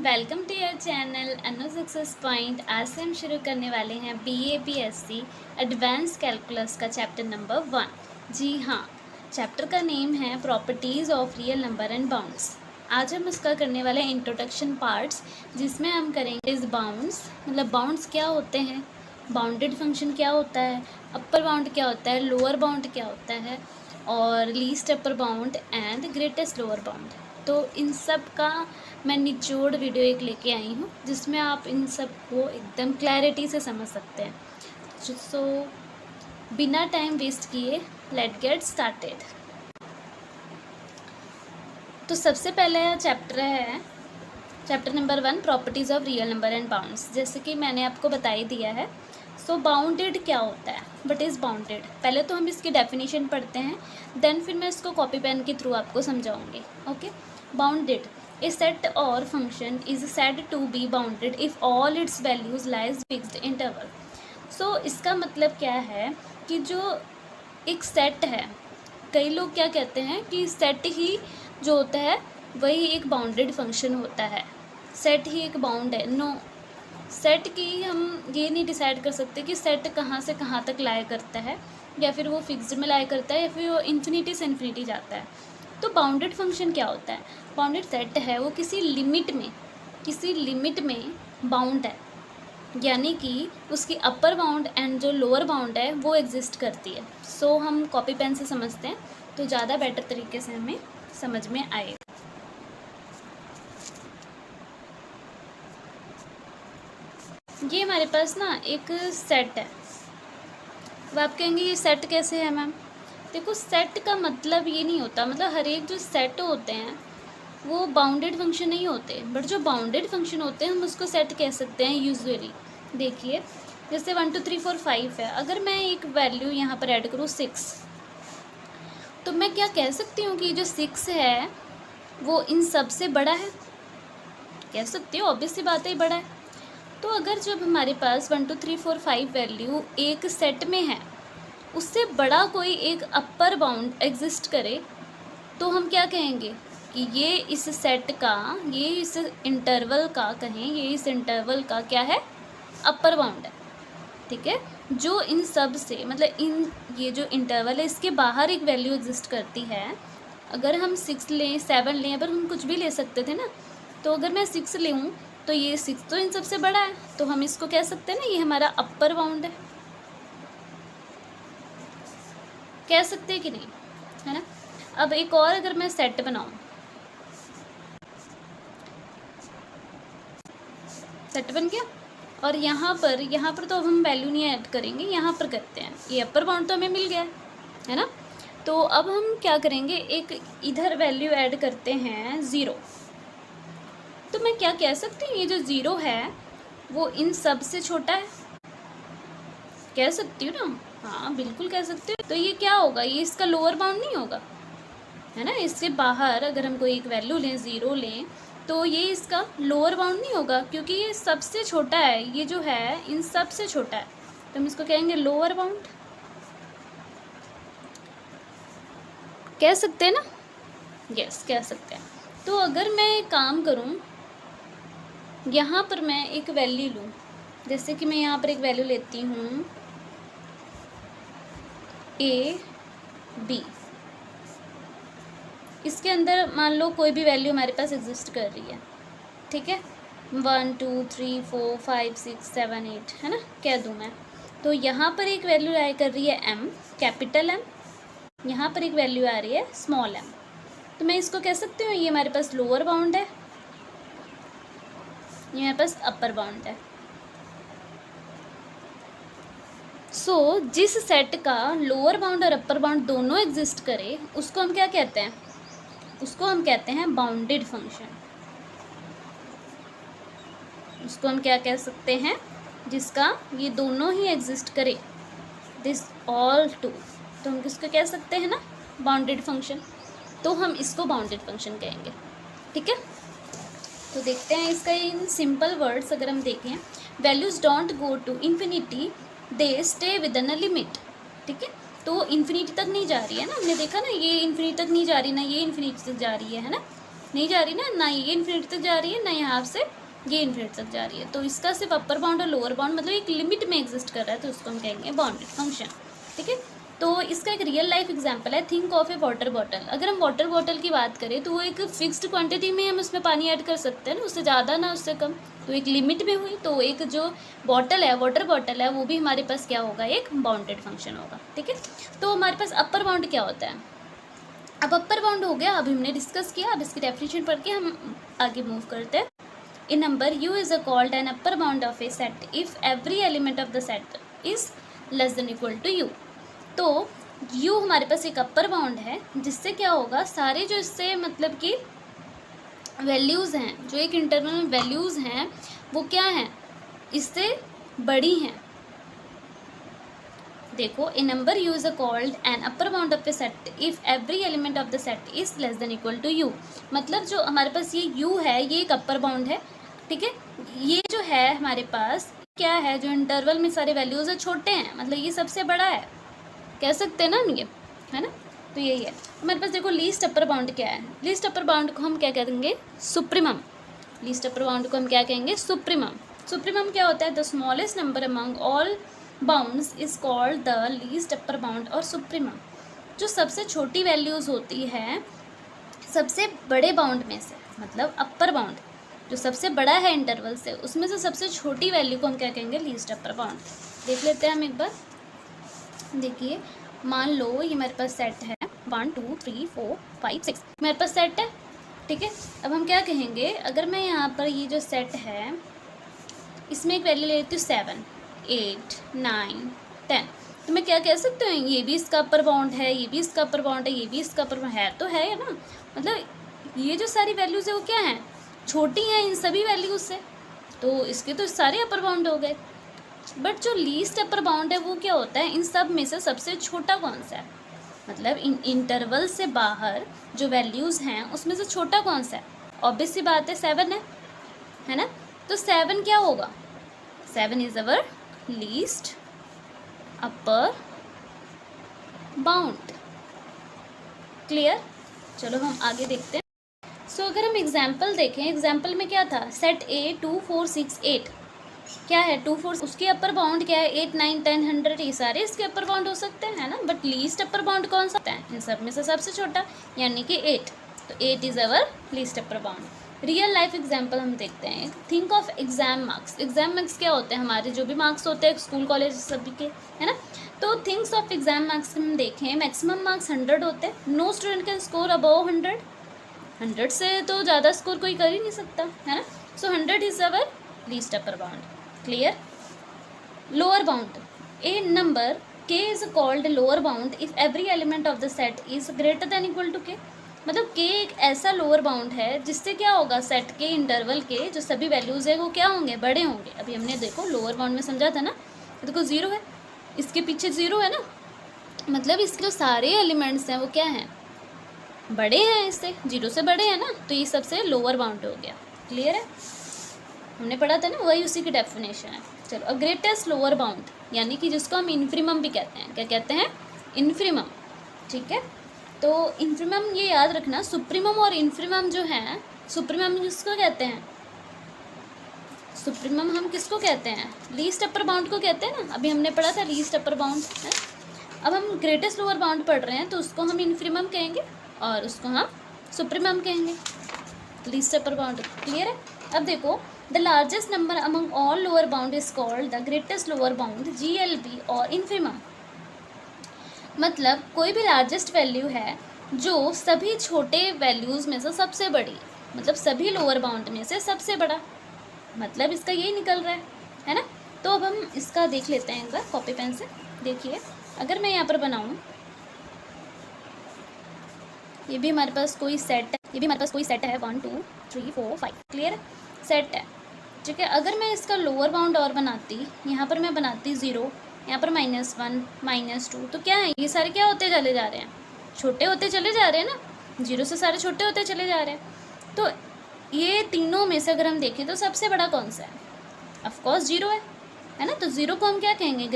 Welcome to your channel Anu Success Point. आज से हम शुरू करने वाले हैं BAPSC एडवांस कैलकुलस का चैप्टर नंबर 1। जी हाँ, चैप्टर का नेम है properties of real number and bounds. आज हम उसका करने वाले हैं इंट्रोडक्शन पार्ट्स, जिसमें हम करेंगे इस बाउंड्स, मतलब बाउंड्स क्या होते हैं, बाउंडेड फंक्शन क्या होता है, अपर बाउंड क्या होता है, लोअर बाउंड क्या होता है, और least upper bound and greatest lower bound. तो इन सब का मैं निचोड़ वीडियो एक लेके आई हूँ, जिसमें आप इन सब को एकदम क्लैरिटी से समझ सकते हैं। सो बिना टाइम वेस्ट किए लेट गेट स्टार्टेड। तो सबसे पहले चैप्टर है chapter number 1, properties of real number and bounds. जैसे कि मैंने आपको बता ही दिया है। सो बाउंडेड क्या होता है, व्हाट इज़ बाउंडेड। पहले तो हम इसकी डेफिनेशन पढ़ते हैं, देन फिर मैं इसको कॉपी पेन के थ्रू आपको समझाऊंगी। Okay, bounded, a set or function is said to be bounded if all its values lies fixed interval। so इसका मतलब क्या है कि जो एक सेट है, कई लोग क्या कहते हैं कि सेट ही जो होता है वही एक बाउंडेड फंक्शन होता है, सेट ही एक बाउंड है। नो, सेट की हम ये नहीं डिसाइड कर सकते कि सेट कहाँ से कहाँ तक लाया करता है, या फिर वो फिक्स्ड में लाया करता है, या फिर वो इन्फिनिटी से इन्फिनिटी जाता है। तो बाउंडेड फंक्शन क्या होता है, बाउंडेड सेट है वो किसी लिमिट में बाउंड है, यानी कि उसकी अपर बाउंड एंड जो लोअर बाउंड है वो एग्जिस्ट करती है। सो हम कॉपी पेन से समझते हैं तो ज़्यादा बेटर तरीके से हमें समझ में आएगा। ये हमारे पास ना एक सेट है। अब आप कहेंगे ये सेट कैसे है मैम। देखो, सेट का मतलब ये नहीं होता, मतलब हर एक जो सेट होते हैं वो बाउंडेड फंक्शन नहीं होते, बट जो बाउंडेड फंक्शन होते हैं हम उसको सेट कह सकते हैं यूजुअली। देखिए, जैसे 1 2 3 4 5 है, अगर मैं एक वैल्यू यहाँ पर ऐड करूँ 6, तो मैं क्या कह सकती हूँ कि जो 6 है वो इन सब से बड़ा है, कह सकती हूँ, ऑब्वियस सी बात है, बड़ा है। तो अगर जब हमारे पास 1 2 3 4 5 वैल्यू एक सेट में है, उससे बड़ा कोई एक अपर बाउंड एग्जिस्ट करे, तो हम क्या कहेंगे कि ये इस सेट का, ये इस इंटरवल का, कहें ये इस इंटरवल का क्या है, अपर बाउंड है। ठीक है, जो इन सब से, मतलब इन ये जो इंटरवल है इसके बाहर एक वैल्यू एग्जिस्ट करती है। अगर हम 6 लें, 7 लें, अगर हम कुछ भी ले सकते थे ना, तो अगर मैं 6 लूँ तो ये 6 तो इन सबसे बड़ा है, तो हम इसको कह सकते हैं ना ये हमारा अपर बाउंड है, कह सकते हैं कि नहीं, है ना। अब एक और अगर मैं सेट बनाऊं, सेट बन गया, और यहाँ पर तो अब हम वैल्यू नहीं ऐड करेंगे, यहाँ पर करते हैं, ये अपर बाउंड तो हमें मिल गया है ना। तो अब हम क्या करेंगे, एक इधर वैल्यू ऐड करते हैं 0। तो मैं क्या कह सकती हूँ, ये जो 0 है वो इन सब से छोटा है, कह सकती हूँ ना। हाँ, बिल्कुल कह सकते हो। तो ये क्या होगा, ये इसका लोअर बाउंड नहीं होगा, है ना। इससे बाहर अगर हम कोई एक वैल्यू लें, 0 लें, तो ये इसका लोअर बाउंड नहीं होगा, क्योंकि ये सबसे छोटा है, ये जो है इन सब से छोटा है, तो हम इसको कहेंगे लोअर बाउंड, कह सकते हैं ना। यस, कह सकते हैं। तो अगर मैं एक काम करूँ, यहाँ पर मैं एक वैल्यू लूँ, जैसे कि मैं यहाँ पर एक वैल्यू लेती हूँ AB, इसके अंदर मान लो कोई भी वैल्यू हमारे पास एग्जिस्ट कर रही है, ठीक है, 1 2 3 4 5 6 7 8, है ना, कह दूँ मैं। तो यहाँ पर एक वैल्यू आया कर रही है M, कैपिटल M, यहाँ पर एक वैल्यू आ रही है स्मॉल m, तो मैं इसको कह सकती हूँ ये हमारे पास लोअर बाउंड है, ये हमारे पास अपर बाउंड है। सो जिस सेट का लोअर बाउंड और अपर बाउंड दोनों एग्जिस्ट करे, उसको हम क्या कहते हैं, उसको हम कहते हैं बाउंडेड फंक्शन। उसको हम क्या कह सकते हैं, जिसका ये दोनों ही एग्जिस्ट करे, दिस ऑल टू, तो हम किसको कह सकते हैं ना, बाउंडेड फंक्शन। तो हम इसको बाउंडेड फंक्शन कहेंगे, ठीक है। तो देखते हैं इसका इन सिंपल वर्ड्स, अगर हम देखें, values don't go to infinity, they stay within a limit. ठीक है, तो इन्फिनिटी तक नहीं जा रही है ना, हमने देखा ना, ये इन्फिनिटी तक नहीं जा रही ना, ये इन्फिनिटी तक जा रही है ना। नहीं जा रही ना ये इन्फिनिटी तक जा रही है, ना यहाँ से ये इन्फिनिटी तक जा रही है। तो इसका सिर्फ अपर बाउंड और लोअर बाउंड मतलब एक लिमिट में एग्जिस्ट कर रहा है, तो उसको हम कहेंगे बाउंडेड फंक्शन। ठीक है, तो इसका एक रियल लाइफ एग्जांपल है, think of A water bottle. अगर हम वाटर बॉटल की बात करें तो वो एक फिक्स्ड क्वांटिटी में हम उसमें पानी ऐड कर सकते हैं ना, उससे ज़्यादा ना उससे कम, तो एक लिमिट में हुई। तो एक जो बॉटल है, वाटर बॉटल है, वो भी हमारे पास क्या होगा, एक बाउंडेड फंक्शन होगा। ठीक है, तो हमारे पास अपर बाउंड क्या होता है। अब अपर बाउंड हो गया, अब हमने डिस्कस किया, अब इसकी डेफिनेशन पढ़ के हम आगे मूव करते हैं। A number u is called an upper bound of a set if every element of the set is less than equal to u। तो u हमारे पास एक अपर बाउंड है, जिससे क्या होगा, सारे जो इससे मतलब कि वैल्यूज़ हैं, जो एक इंटरवल में वैल्यूज़ हैं, वो क्या हैं, इससे बड़ी हैं। देखो, ए number u is called an upper bound of a set if every element of the set is less than equal to u। मतलब जो हमारे पास ये u है, ये एक अपर बाउंड है। ठीक है, ये जो है हमारे पास क्या है, जो इंटरवल में सारे वैल्यूज़ है छोटे हैं, मतलब ये सबसे बड़ा है, कह सकते हैं ना हम, ये है ना। तो यही है हमारे पास। देखो, लीस्ट अपर बाउंड क्या है, लीस्ट अपर बाउंड को हम क्या कहेंगे, सुप्रीमम। लीस्ट अपर बाउंड को हम क्या कहेंगे, सुप्रीमम। सुप्रीमम क्या होता है, the smallest number among all bounds is called the least upper bound और सुप्रीमम। जो सबसे छोटी वैल्यूज़ होती है सबसे बड़े बाउंड में से, मतलब अपर बाउंड जो सबसे बड़ा है इंटरवल से, उसमें से सबसे छोटी वैल्यू को हम क्या कहेंगे, लीस्ट अपर बाउंड। देख लेते हैं हम एक बार। देखिए, मान लो ये मेरे पास सेट है 1 2 3 4 5 6, मेरे पास सेट है। ठीक है, अब हम क्या कहेंगे, अगर मैं यहाँ पर ये जो सेट है इसमें एक वैल्यू ले लेती हूँ 7 8 9 10, तो मैं क्या कह सकती हूँ, ये भी इसका अपर बाउंड है, ये भी इसका अपर बाउंड है, ये भी इसका अपर बाउंड है, तो है ना। मतलब ये जो सारी वैल्यूज़ है वो क्या हैं, छोटी हैं इन सभी वैल्यूज़ से, तो इसके तो सारे अपर बाउंड हो गए। बट जो लीस्ट अपर बाउंड है वो क्या होता है, इन सब में से सबसे छोटा कौन सा है, मतलब इन इंटरवल से बाहर जो वैल्यूज़ हैं उसमें से छोटा कौन सा है। ऑब्वियस सी बात है 7 है ना। तो 7 क्या होगा, 7 is our least upper bound. Clear, चलो हम आगे देखते हैं। सो अगर हम एग्जाम्पल देखें, एग्जाम्पल में क्या था, सेट ए 2 4 6 8 क्या है, 2 4, उसके अपर बाउंड क्या है, 8 9 10 100, ये सारे इसके अपर बाउंड हो सकते हैं, है ना। बट लीस्ट अपर बाउंड कौन सा है, इन सब में से सबसे छोटा, यानी कि 8। तो 8 is our least upper bound. Real life example हम देखते हैं। Think of exam marks. Exam marks क्या होते हैं, हमारे जो भी मार्क्स होते हैं स्कूल कॉलेज सभी के, है ना। तो थिंक्स ऑफ एग्जाम मार्क्स हम देखें, मैक्सिमम मार्क्स 100 होते हैं। No student can score above 100 से तो ज़्यादा स्कोर कोई कर ही नहीं सकता, है ना। So 100 is our least upper bound. Clear. Lower bound, a number k is called lower bound if every element of the set is greater than equal to k। मतलब k एक ऐसा लोअर बाउंड है जिससे क्या होगा, set के interval के जो सभी वैल्यूज़ है वो क्या होंगे, बड़े होंगे। अभी हमने देखो लोअर बाउंड में समझा था ना, देखो 0 है, इसके पीछे 0 है ना, मतलब इसके जो सारे एलिमेंट्स हैं वो क्या हैं, बड़े हैं, इससे 0 से बड़े हैं ना, तो ये सबसे लोअर बाउंड हो गया। क्लियर है, हमने पढ़ा था ना, वही उसी की डेफिनेशन है। चलो, अब ग्रेटेस्ट लोअर बाउंड यानी कि जिसको हम इन्फिमम भी कहते हैं, क्या कहते हैं, इन्फिमम। ठीक है, तो इन्फिमम ये याद रखना, सुप्रीमम और इन्फिमम जो है, सुप्रीमम किसको कहते हैं, सुप्रीमम हम किसको कहते हैं, लीस्ट अपर बाउंड को कहते हैं ना। अभी हमने पढ़ा था लीस्ट अपर बाउंड है। अब हम ग्रेटेस्ट लोअर बाउंड पढ़ रहे हैं, तो उसको हम इन्फिमम कहेंगे और उसको हम सुप्रीमम कहेंगे, लीस्ट अपर बाउंड। क्लियर है। अब देखो, the largest number among all lower bound is called the greatest lower bound, GLB और इन्फिमम। मतलब कोई भी लार्जेस्ट वैल्यू है जो सभी छोटे वैल्यूज़ में से सबसे बड़ी, मतलब सभी लोअर बाउंड में से सबसे बड़ा, मतलब इसका यही निकल रहा है ना। तो अब हम इसका देख लेते हैं एक बार कॉपी पेन से। देखिए, अगर मैं यहाँ पर बनाऊँ, ये भी हमारे पास कोई सेट है, ये भी हमारे पास कोई सेट है 1 2 3 4 5। क्लियर है, सेट है। ठीक है, अगर मैं इसका लोअर बाउंड और बनाती, यहाँ पर मैं बनाती 0, यहाँ पर -1 -2, तो क्या है, ये सारे क्या होते चले जा रहे हैं, छोटे होते चले जा रहे हैं ना, 0 से सारे छोटे होते चले जा रहे हैं। तो ये तीनों में से अगर हम देखें तो सबसे बड़ा कौन सा है, ऑफ कोर्स 0 है ना। तो 0 को हम क्या कहेंगे,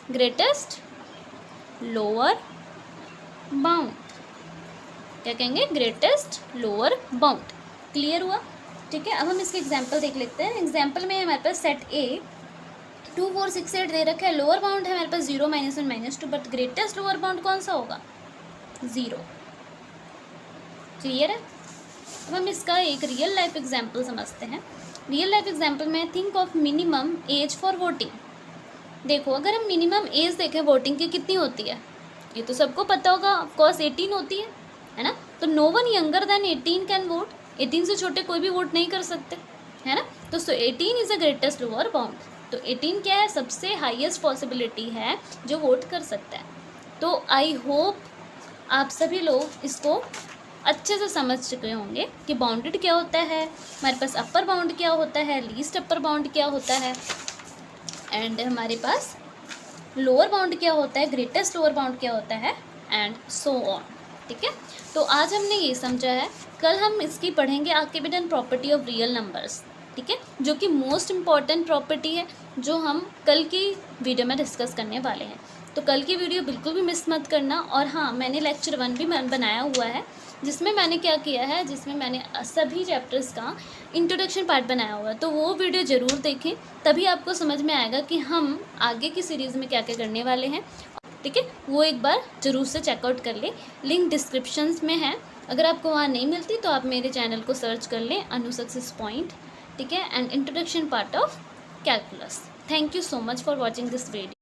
ग्रेटेस्ट लोअर बाउंड। क्या कहेंगे, ग्रेटेस्ट लोअर बाउंड। क्लियर हुआ? ठीक है, अब हम इसके एग्जाम्पल देख लेते हैं। एग्जाम्पल में हमारे पास सेट ए 2 4 6 8 दे रखा है, लोअर बाउंड है हमारे पास 0 -1 -2, बट ग्रेटेस्ट लोअर बाउंड कौन सा होगा, 0। क्लियर है? अब हम इसका एक रियल लाइफ एग्जाम्पल समझते हैं। रियल लाइफ एग्जाम्पल में think of minimum age for voting. देखो, अगर हम मिनिमम एज देखें वोटिंग की कितनी होती है, ये तो सबको पता होगा, ऑफकोर्स 18 होती है ना। तो no one younger than 18 can vote, 18 से छोटे कोई भी वोट नहीं कर सकते, है ना। तो 18 is the greatest lower bound. तो 18 क्या है, सबसे हाईएस्ट पॉसिबिलिटी है जो वोट कर सकता है। तो आई होप आप सभी लोग इसको अच्छे से समझ चुके होंगे कि बाउंडेड क्या होता है, हमारे पास अपर बाउंड क्या होता है, लीस्ट अपर बाउंड क्या होता है, एंड हमारे पास लोअर बाउंड क्या होता है, ग्रेटेस्ट लोअर बाउंड क्या होता है, एंड सो ऑन। ठीक है, तो आज हमने ये समझा है। कल हम इसकी पढ़ेंगे Archimedean property of real numbers, ठीक है, जो कि मोस्ट इम्पॉर्टेंट प्रॉपर्टी है, जो हम कल की वीडियो में डिस्कस करने वाले हैं। तो कल की वीडियो बिल्कुल भी मिस मत करना। और हाँ, मैंने लेक्चर 1 भी बनाया हुआ है, जिसमें मैंने क्या किया है, जिसमें मैंने सभी चैप्टर्स का इंट्रोडक्शन पार्ट बनाया हुआ है। तो वो वीडियो ज़रूर देखें, तभी आपको समझ में आएगा कि हम आगे की सीरीज़ में क्या क्या करने वाले हैं। ठीक है, वो एक बार ज़रूर से चेकआउट कर लें, लिंक डिस्क्रिप्शंस में है। अगर आपको वहाँ नहीं मिलती तो आप मेरे चैनल को सर्च कर लें, अनु सक्सेस पॉइंट, ठीक है, and introduction part of calculus. Thank you so much for watching this video.